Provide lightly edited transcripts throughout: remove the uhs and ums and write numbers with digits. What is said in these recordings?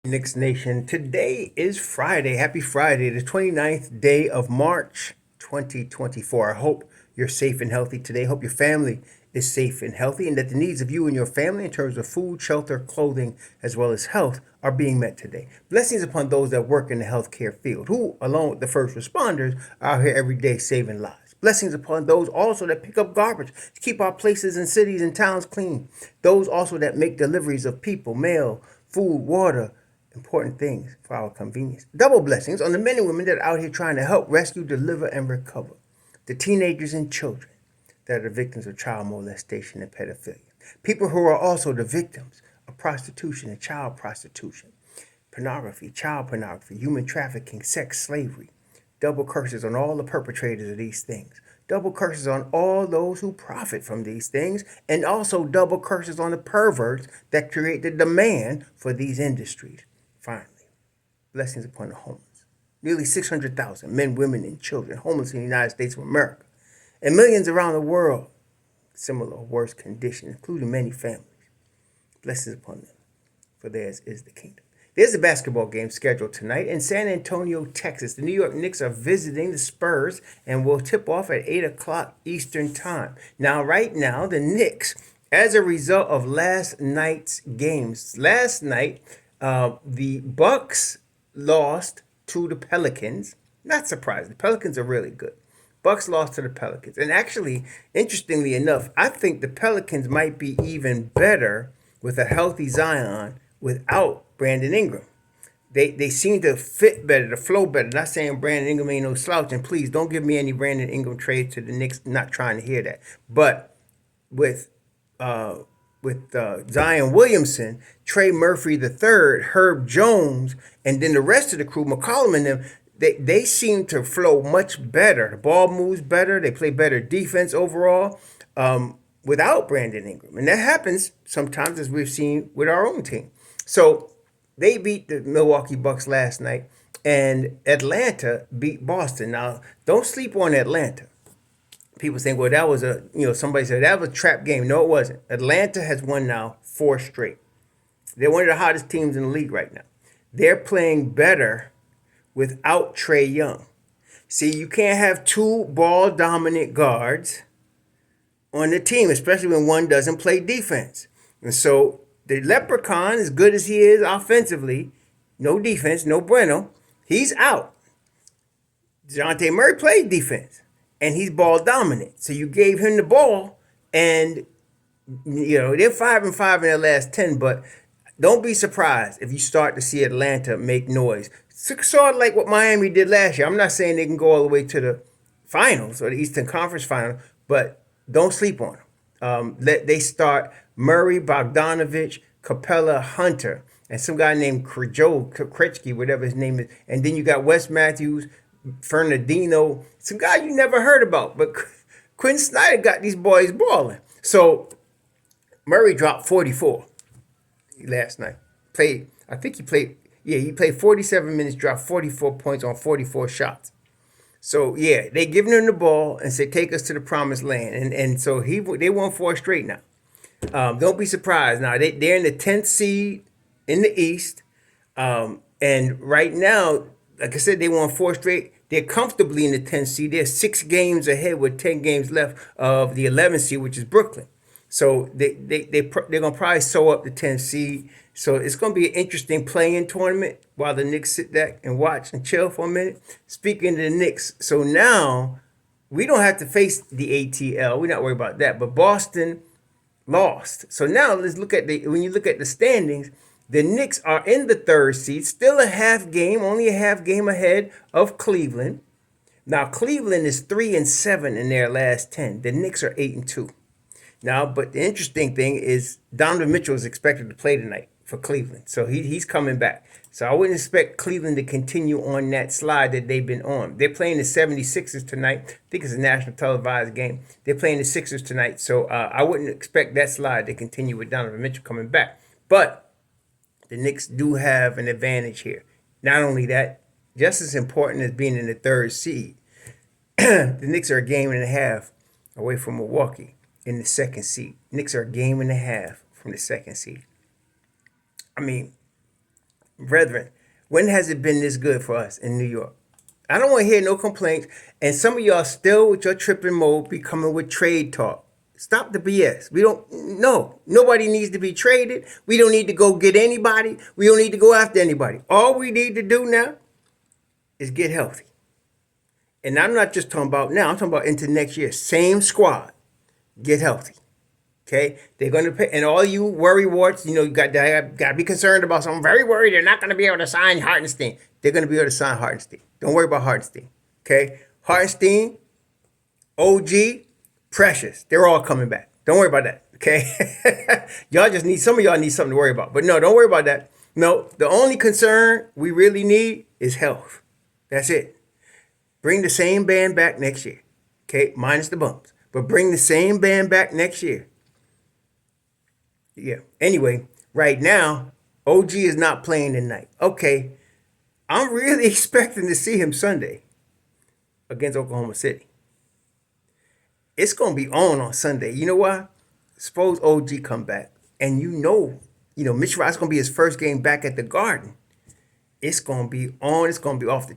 Knicks Nation. Today is Friday. Happy Friday, the 29th day of March, 2024. I hope you're safe and healthy today. Hope your family is safe and healthy and that the needs of you and your family in terms of food, shelter, clothing, as well as health are being met today. Blessings upon those that work in the healthcare field, who, along with the first responders, are out here every day saving lives. Blessings upon those also that pick up garbage to keep our places and cities and towns clean. Those also that make deliveries of people, mail, food, water, important things for our convenience. Double blessings on the men and women that are out here trying to help rescue, deliver, and recover the teenagers and children that are the victims of child molestation and pedophilia. People who are also the victims of prostitution and child prostitution, child pornography, human trafficking, sex slavery. Double curses on all the perpetrators of these things. Double curses on all those who profit from these things, and also double curses on the perverts that create the demand for these industries. Finally, blessings upon the homeless. Nearly 600,000 men, women, and children homeless in the United States of America, and millions around the world, similar or worse conditions, including many families. Blessings upon them, for theirs is the kingdom. There's a basketball game scheduled tonight in San Antonio, Texas. The New York Knicks are visiting the Spurs and will tip off at 8 o'clock Eastern Time. Now, right now, the Knicks, as a result of last night's games, the Bucks lost to the Pelicans. Not surprising. The Pelicans are really good. Bucks lost to the Pelicans. And actually, interestingly enough, I think the Pelicans might be even better with a healthy Zion without Brandon Ingram. They seem to fit better, to flow better. Not saying Brandon Ingram ain't no slouch, and please don't give me any Brandon Ingram trades to the Knicks. Not trying to hear that. But with uh, Zion Williamson, Trey Murphy III, Herb Jones, and then the rest of the crew, McCollum and them, they seem to flow much better. The ball moves better. They play better defense overall without Brandon Ingram. And that happens sometimes, as we've seen with our own team. So they beat the Milwaukee Bucks last night, and Atlanta beat Boston. Now, don't sleep on Atlanta. People think, well, that was somebody said that was a trap game. No, it wasn't. Atlanta has won now 4 straight. They're one of the hottest teams in the league right now. They're playing better without Trae Young. See, you can't have two ball dominant guards on the team, especially when one doesn't play defense. And so the Leprechaun, as good as he is offensively, no defense, no bueno, he's out. DeJounte Murray plays defense, and he's ball dominant. So you gave him the ball, and they're 5-5 in their last 10. But don't be surprised if you start to see Atlanta make noise. Sort of like what Miami did last year. I'm not saying they can go all the way to the finals or the Eastern Conference final, but don't sleep on them. They start Murray, Bogdanovich, Capella, Hunter, and some guy named Krejci, whatever his name is. And then you got Wes Matthews, Fernandino, some guy you never heard about. But Quinn Snyder got these boys balling. So Murray dropped 44 last night. He played 47 minutes, dropped 44 points on 44 shots. So, yeah, they giving him the ball and say, take us to the promised land. And so they won 4 straight now. Don't be surprised. Now, they're in the 10th seed in the East. And right now, like I said, they won 4 straight. They're comfortably in the 10th seed. They're 6 games ahead with 10 games left of the 11th seed, which is Brooklyn. So they're going to probably sew up the 10th seed. So it's going to be an interesting play-in tournament while the Knicks sit back and watch and chill for a minute. Speaking of the Knicks, so now we don't have to face the ATL. We're not worried about that. But Boston lost. So now let's look at when you look at the standings, the Knicks are in the 3rd seed, still only a half game ahead of Cleveland. Now Cleveland is 3-7 in their last 10. The Knicks are 8-2. Now, but the interesting thing is Donovan Mitchell is expected to play tonight for Cleveland. So he's coming back. So I wouldn't expect Cleveland to continue on that slide that they've been on. They're playing the 76ers tonight. I think it's a national televised game. They're playing the Sixers tonight. So I wouldn't expect that slide to continue with Donovan Mitchell coming back. But the Knicks do have an advantage here. Not only that, just as important as being in the 3rd seed, the Knicks are a game and a half away from Milwaukee in the 2nd seed. Knicks are a game and a half from the 2nd seed. I mean, Brethren, when has it been this good for us in New York? I don't want to hear no complaints. And some of y'all still with your tripping mode be coming with trade talk. Stop the BS. We don't, no, nobody needs to be traded. We don't need to go get anybody. We don't need to go after anybody. All we need to do now is get healthy. And I'm not just talking about now, I'm talking about into next year. Same squad, get healthy. Okay, they're going to pay, and all you worry warts, you got to be concerned about something. Very worried they're not going to be able to sign Hartenstein. They're going to be able to sign Hartenstein. Don't worry about Hartenstein. Okay, Hartenstein, OG, Precious, they're all coming back. Don't worry about that. Okay, some of y'all need something to worry about, but no, don't worry about that. No, the only concern we really need is health. That's it. Bring the same band back next year. Okay, minus the bumps, but bring the same band back next year. Yeah. Anyway, right now, OG is not playing tonight. Okay. I'm really expecting to see him Sunday against Oklahoma City. It's going to be on Sunday. You know why? Suppose OG come back and Mitch Ross going to be his first game back at the Garden. It's going to be on. It's going to be off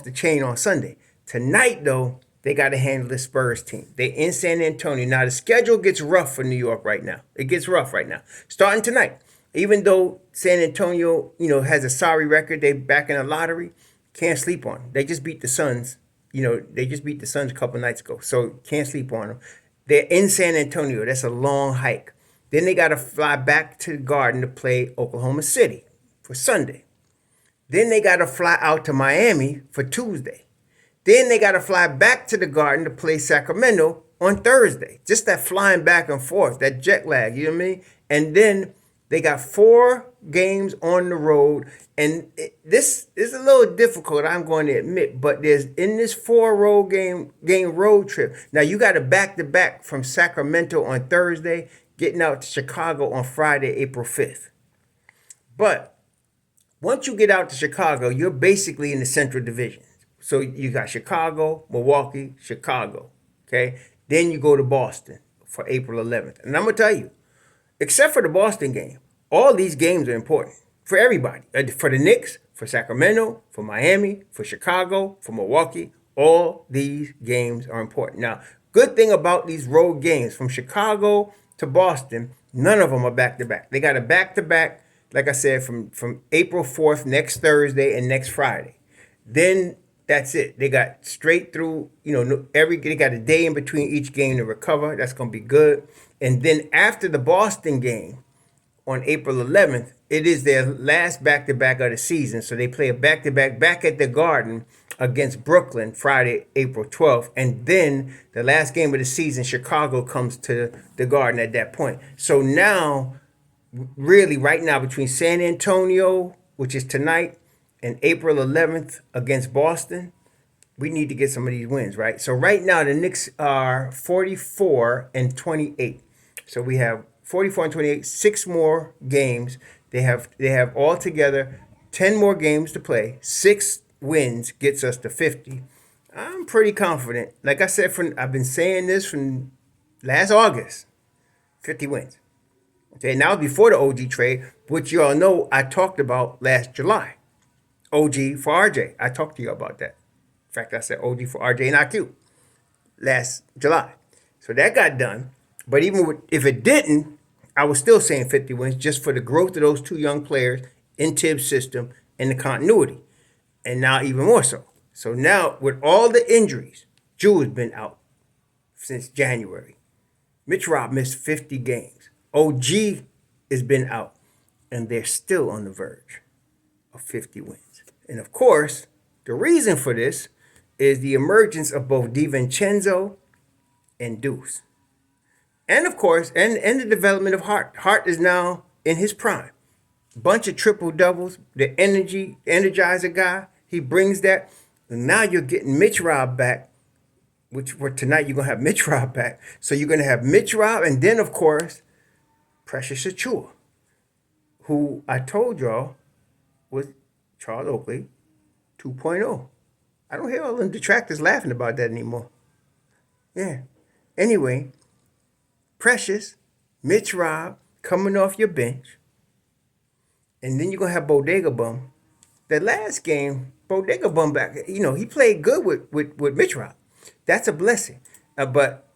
the chain on Sunday. Tonight, though, they got to handle the Spurs team. They're in San Antonio. Now, the schedule gets rough for New York right now. It gets rough right now. Starting tonight. Even though San Antonio, has a sorry record, they back in the lottery, can't sleep on them. They just beat the Suns. They just beat the Suns a couple nights ago. So can't sleep on them. They're in San Antonio. That's a long hike. Then they got to fly back to the Garden to play Oklahoma City for Sunday. Then they got to fly out to Miami for Tuesday. Then they got to fly back to the Garden to play Sacramento on Thursday. Just that flying back and forth, that jet lag, you know what I mean? And then they got 4 games on the road. And this is a little difficult, I'm going to admit, but there's in this 4 game road trip. Now you got a back-to-back from Sacramento on Thursday, getting out to Chicago on Friday, April 5th. But once you get out to Chicago, you're basically in the Central Division. So you got Chicago, Milwaukee, Chicago, okay? Then you go to Boston for April 11th. And I'm going to tell you, except for the Boston game, all these games are important for everybody. For the Knicks, for Sacramento, for Miami, for Chicago, for Milwaukee, all these games are important. Now, good thing about these road games from Chicago to Boston, none of them are back-to-back. They got a back-to-back, like I said, from April 4th, next Thursday and next Friday. Then that's it. They got straight through, they got a day in between each game to recover. That's going to be good. And then after the Boston game on April 11th, it is their last back-to-back of the season. So they play a back-to-back back at the Garden against Brooklyn Friday, April 12th. And then the last game of the season, Chicago comes to the Garden at that point. So now, really right now, between San Antonio, which is tonight, and April 11th against Boston, we need to get some of these wins, right? So right now, the Knicks are 44-28. So we have 44-28, 6 more games. They have altogether 10 more games to play. 6 wins gets us to 50. I'm pretty confident. Like I said, I've been saying this from last August. 50 wins. Okay, now before the OG trade, which you all know I talked about last July. OG for RJ. I talked to you about that. In fact, I said OG for RJ and IQ last July. So that got done. But even if it didn't, I was still saying 50 wins just for the growth of those 2 young players in Tibbs' system and the continuity. And now even more so. So now with all the injuries, Jew's been out since January. Mitch Rob missed 50 games. OG has been out. And they're still on the verge of 50 wins. And of course, the reason for this is the emergence of both DiVincenzo and Deuce. And of course, and the development of Hart. Hart is now in his prime. Bunch of triple doubles, the energizer guy, he brings that. And now you're getting Mitch Rob back, which for tonight you're going to have Mitch Rob back. So you're going to have Mitch Rob and then, of course, Precious Achiuwa, who I told y'all was Charles Oakley 2.0. I don't hear all them detractors laughing about that anymore. Yeah. Anyway, Precious, Mitch Rob coming off your bench. and then you're gonna have Bodega Bum. The last game, Bodega Bum back. He played good with Mitch Rob. That's a blessing. But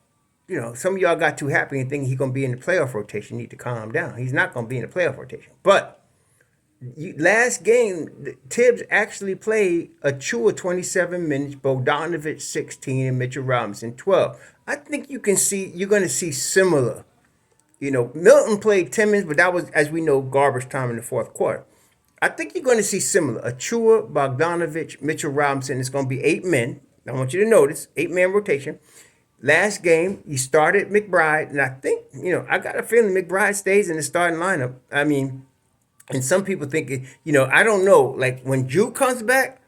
some of y'all got too happy and think he's gonna be in the playoff rotation. You need to calm down. He's not gonna be in the playoff rotation. But last game, Tibbs actually played Achua 27 minutes, Bogdanovich 16, and Mitchell Robinson 12. I think you're going to see similar. Milton played 10 minutes, but that was, as we know, garbage time in the fourth quarter. I think you're going to see similar. Achua, Bogdanovich, Mitchell Robinson. It's going to be 8 men. I want you to notice 8-man rotation. Last game, he started McBride, and I think, I got a feeling McBride stays in the starting lineup. I mean, and some people think, I don't know. Like when Drew comes back,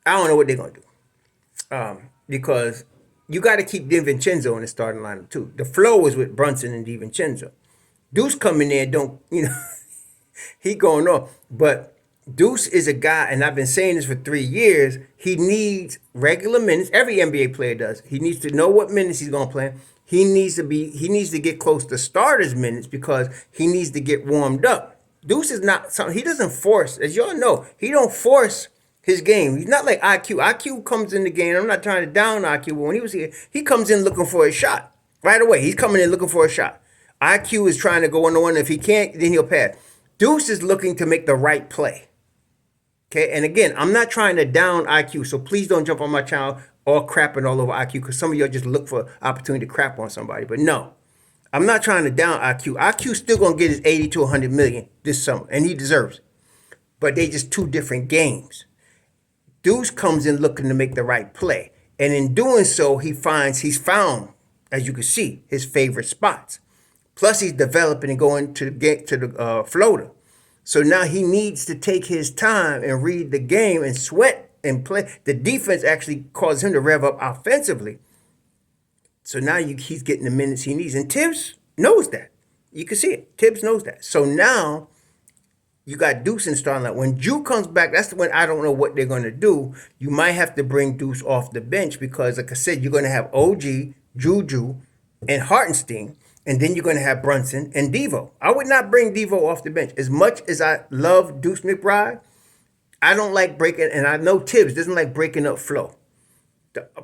I don't know what they're gonna do. Because you got to keep DiVincenzo in the starting lineup too. The flow was with Brunson and DiVincenzo. Deuce coming there, don't he going off. But Deuce is a guy, and I've been saying this for 3 years. He needs regular minutes. Every NBA player does. He needs to know what minutes he's gonna play. He needs to get close to starters minutes because he needs to get warmed up. Deuce is not something he doesn't force, as y'all know. He don't force his game. He's not like IQ. IQ comes in the game. I'm not trying to down IQ, but when he was here, he comes in looking for a shot right away. He's coming in looking for a shot. IQ is trying to go 1-on-1. If he can't, then he'll pass. Deuce is looking to make the right play. Okay, and again, I'm not trying to down IQ, so please don't jump on my channel all crapping all over IQ because some of y'all just look for opportunity to crap on somebody. But no, I'm not trying to down IQ. IQ's still gonna get his 80 to 100 million this summer, and he deserves it. But they just two different games. Deuce comes in looking to make the right play, and in doing so, he's found, as you can see, his favorite spots. Plus, he's developing and going to the floater. So now he needs to take his time and read the game and sweat and play. The defense actually causes him to rev up offensively. So now he's getting the minutes he needs. And Tibbs knows that. You can see it. Tibbs knows that. So now you got Deuce in starting line. When Drew comes back, that's when I don't know what they're going to do. You might have to bring Deuce off the bench because, like I said, you're going to have OG, Juju, and Hartenstein. And then you're going to have Brunson and Devo. I would not bring Devo off the bench. As much as I love Deuce McBride, I don't like breaking, and I know Tibbs doesn't like breaking up flow.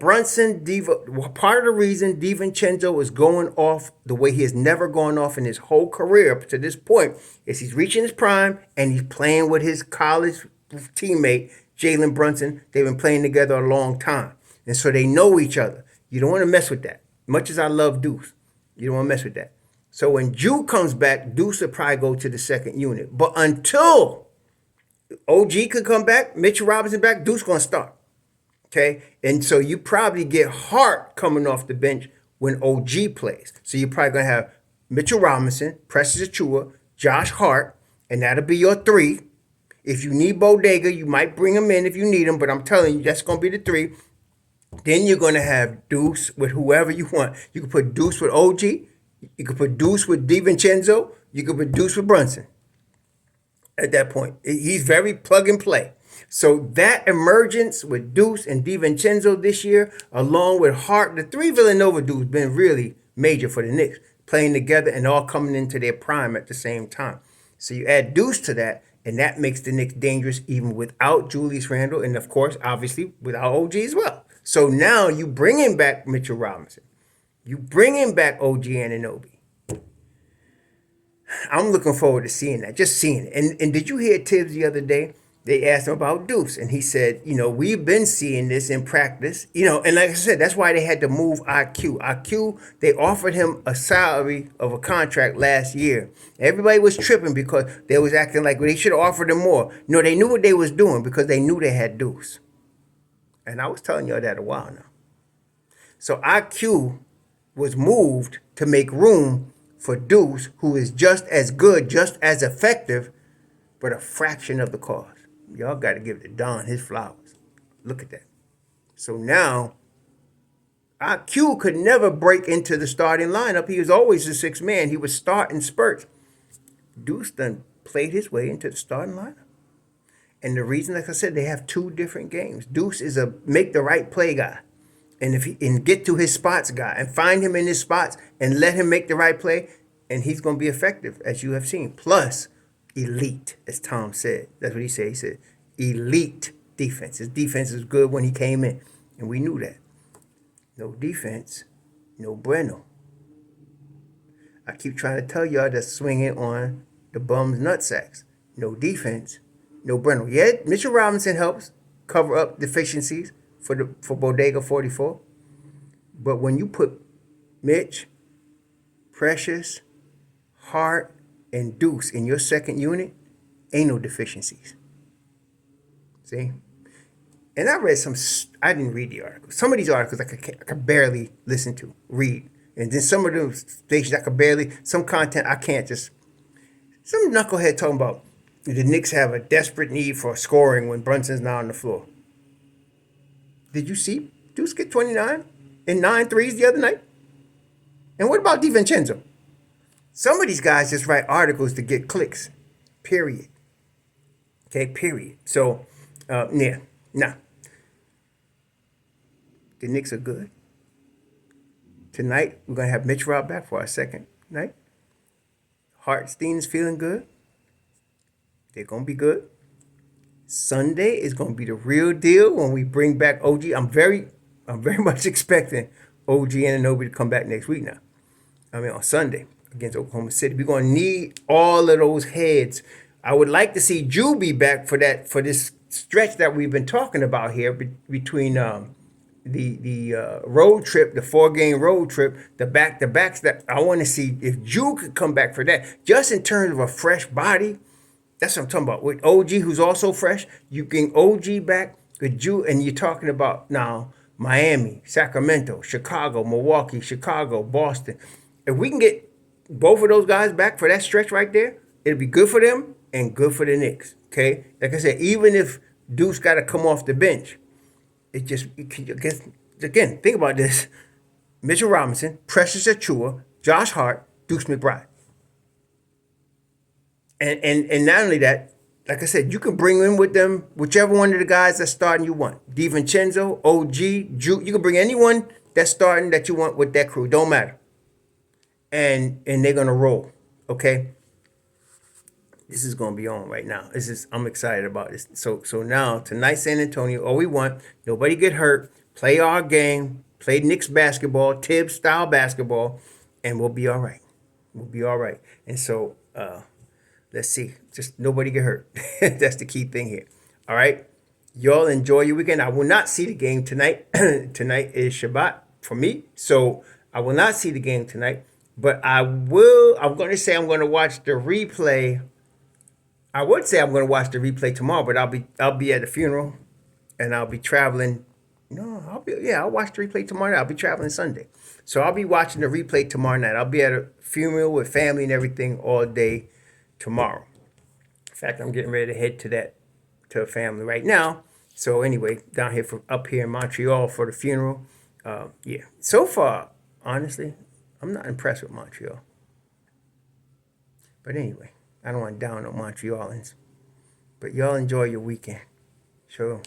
Brunson, Devo, part of the reason DiVincenzo is going off the way he has never gone off in his whole career up to this point is he's reaching his prime and he's playing with his college teammate, Jalen Brunson. They've been playing together a long time. And so they know each other. You don't want to mess with that. Much as I love Deuce, you don't want to mess with that. So when Drew comes back, Deuce will probably go to the second unit. But until OG could come back, Mitchell Robinson back, Deuce going to start. Okay? And so you probably get Hart coming off the bench when OG plays. So you're probably going to have Mitchell Robinson, Precious Achua, Josh Hart, and that'll be your 3. If you need Bodega, you might bring him in if you need him, but I'm telling you, that's going to be the 3. Then you're going to have Deuce with whoever you want. You can put Deuce with OG. You can put Deuce with DiVincenzo. You can put Deuce with Brunson. At that point, he's very plug and play. So that emergence with Deuce and DiVincenzo this year, along with Hart, the 3 Villanova dudes been really major for the Knicks, playing together and all coming into their prime at the same time. So you add Deuce to that, and that makes the Knicks dangerous even without Julius Randle, and of course, obviously, without OG as well. So now you bring in back Mitchell Robinson. You bring in back OG Anunoby. I'm looking forward to seeing that, just seeing it. And did you hear Tibbs the other day? They asked him about Deuce, and he said, we've been seeing this in practice. And like I said, that's why they had to move IQ. IQ, they offered him a salary of a contract last year. Everybody was tripping because they was acting like they should have offered him more. No, they knew what they was doing because they knew they had Deuce. And I was telling y'all that a while now. So IQ was moved to make room for Deuce, who is just as good, just as effective, but a fraction of the cost. Y'all got to give the Don his flowers. Look at that. So now, IQ could never break into the starting lineup. He was always the 6th man. He would start in spurts. Deuce done played his way into the starting lineup. And the reason, like I said, they have 2 different games. Deuce is a make the right play guy. And get to his spots guy and find him in his spots and let him make the right play. And he's going to be effective, as you have seen. Plus, elite, as Tom said. That's what he said. He said elite defense. His defense was good when he came in, and we knew that. No defense, no bueno. I keep trying to tell y'all that's swinging on the bum's nutsacks. No defense, no bueno. Yeah, Mitchell Robinson helps cover up deficiencies for Bodega 44. But when you put Mitch, Precious, Hart, and Deuce in your second unit, ain't no deficiencies. See? And I didn't read the articles. Some of these articles I could barely listen to, read. And then some of the stations I could barely, some content I can't just, some knucklehead talking about the Knicks have a desperate need for scoring when Brunson's not on the floor. Did you see Deuce get 29 and 9 threes the other night? And what about DiVincenzo? Some of these guys just write articles to get clicks. Period. Okay, period. So, yeah, nah. The Knicks are good. Tonight, we're going to have Mitch Rob back for our second night. Hartstein's feeling good. They're going to be good. Sunday is going to be the real deal when we bring back OG. I'm very much expecting OG Anunoby to come back next week now. I mean, on Sunday against Oklahoma City. We're going to need all of those heads. I would like to see Jew be back for this stretch that we've been talking about here between the road trip, the 4-game road trip, the back-to-backs. That I want to see if Jew could come back for that, just in terms of a fresh body. That's what I'm talking about. With OG, who's also fresh, you bring OG back with Jew, and you're talking about now Miami, Sacramento, Chicago, Milwaukee, Chicago, Boston. If we can get both of those guys back for that stretch right there, it'll be good for them and good for the Knicks. Okay, like I said, even if Deuce got to come off the bench, again, think about this: Mitchell Robinson, Precious Achiuwa, Josh Hart, Deuce McBride. And not only that, like I said, you can bring in with them whichever one of the guys that's starting you want. DiVincenzo, OG, Drew. You can bring anyone that's starting that you want with that crew. Don't matter. And they're gonna roll. Okay. This is gonna be on right now. I'm excited about this. So now tonight, San Antonio, all we want, nobody get hurt, play our game, play Knicks basketball, Tibbs style basketball, and we'll be all right. We'll be all right. And so let's see. Just nobody get hurt. That's the key thing here. All right. Y'all enjoy your weekend. I will not see the game tonight. Tonight is Shabbat for me. So I will not see the game tonight. But I'm going to say I'm going to watch the replay. I would say I'm going to watch the replay tomorrow, but I'll be at the funeral and I'll be traveling. No, I'll watch the replay tomorrow night. I'll be traveling Sunday. So I'll be watching the replay tomorrow night. I'll be at a funeral with family and everything all day tomorrow. In fact, I'm getting ready to head to a family right now. So anyway, down here up here in Montreal for the funeral. Yeah. So far, honestly, I'm not impressed with Montreal. But anyway, I don't want to down on Montrealans. But y'all enjoy your weekend. Sure.